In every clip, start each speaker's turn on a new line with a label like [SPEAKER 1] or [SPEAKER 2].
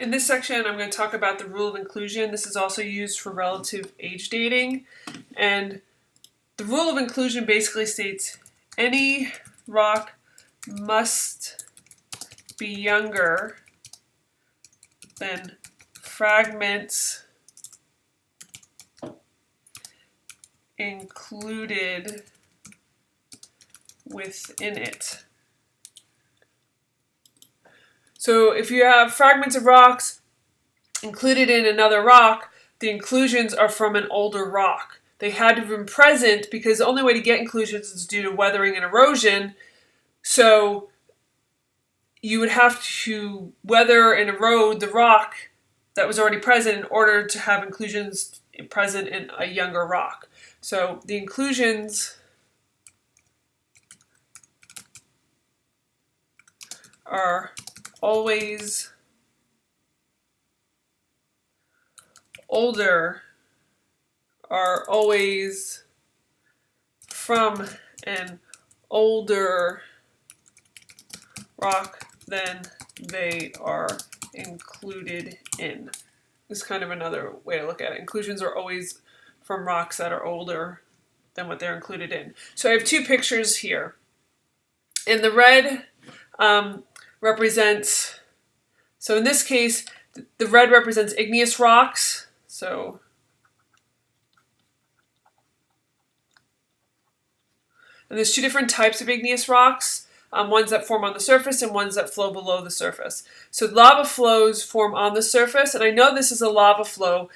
[SPEAKER 1] In this section, I'm going to talk about the rule of inclusion. This is also used for relative age dating. And the rule of inclusion basically states any rock must be younger than fragments included within it. So if you have fragments of rocks included in another rock, the inclusions are from an older rock. They had to have been present because the only way to get inclusions is due to weathering and erosion. So you would have to weather and erode the rock that was already present in order to have inclusions present in a younger rock. So the inclusions are always older, are always from an older rock than they are included in. This is kind of another way to look at it. Inclusions are always from rocks that are older than what they're included in. So I have two pictures here. In the red represents, so in this case, the red represents igneous rocks. So and there's two different types of igneous rocks, ones that form on the surface and ones that flow below the surface. So lava flows form on the surface, and I know this is a lava flow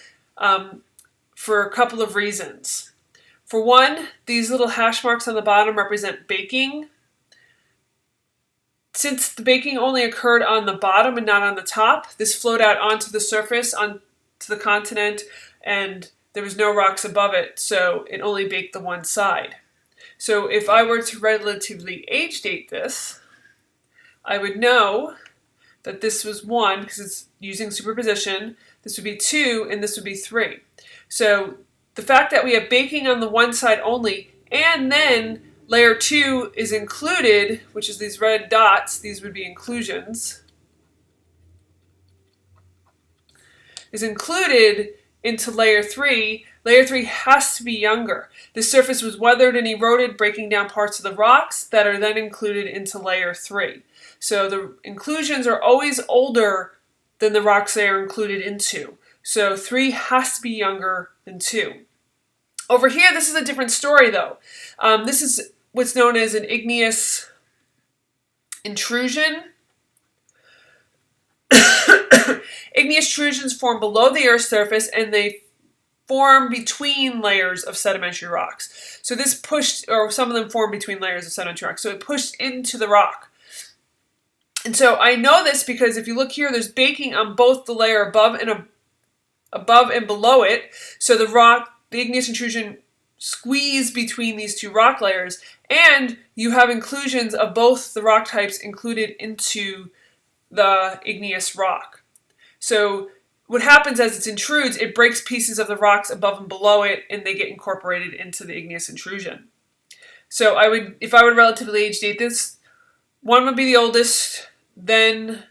[SPEAKER 1] for a couple of reasons. For one, these little hash marks on the bottom represent baking. Since the baking only occurred on the bottom and not on the top, this flowed out onto the surface, onto the continent, and there was no rocks above it, so it only baked the one side. So if I were to relatively age date this, I would know that this was 1, because it's using superposition, this would be 2, and this would be 3. So the fact that we have baking on the one side only, and then layer 2 is included, which is these red dots, these would be inclusions, is included into layer 3. Layer 3 has to be younger. The surface was weathered and eroded, breaking down parts of the rocks that are then included into layer 3. So the inclusions are always older than the rocks they are included into. So 3 has to be younger than 2. Over here, this is a different story though. This is what's known as an igneous intrusion. Igneous intrusions form below the Earth's surface and they form between layers of sedimentary rocks. So this pushed, or some of them form between layers of sedimentary rocks. So it pushed into the rock. And so I know this because if you look here, there's baking on both the layer above and below it. So the igneous intrusion squeezed between these two rock layers, and you have inclusions of both the rock types included into the igneous rock. So what happens as it intrudes, it breaks pieces of the rocks above and below it, and they get incorporated into the igneous intrusion. So if I would relatively age date this, 1 would be the oldest, then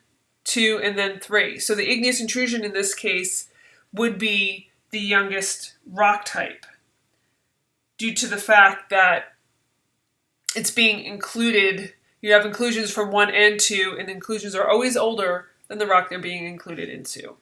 [SPEAKER 1] 2, and then 3. So the igneous intrusion in this case would be the youngest rock type, due to the fact that it's being included. You have inclusions from 1 and 2, and inclusions are always older than the rock they're being included into.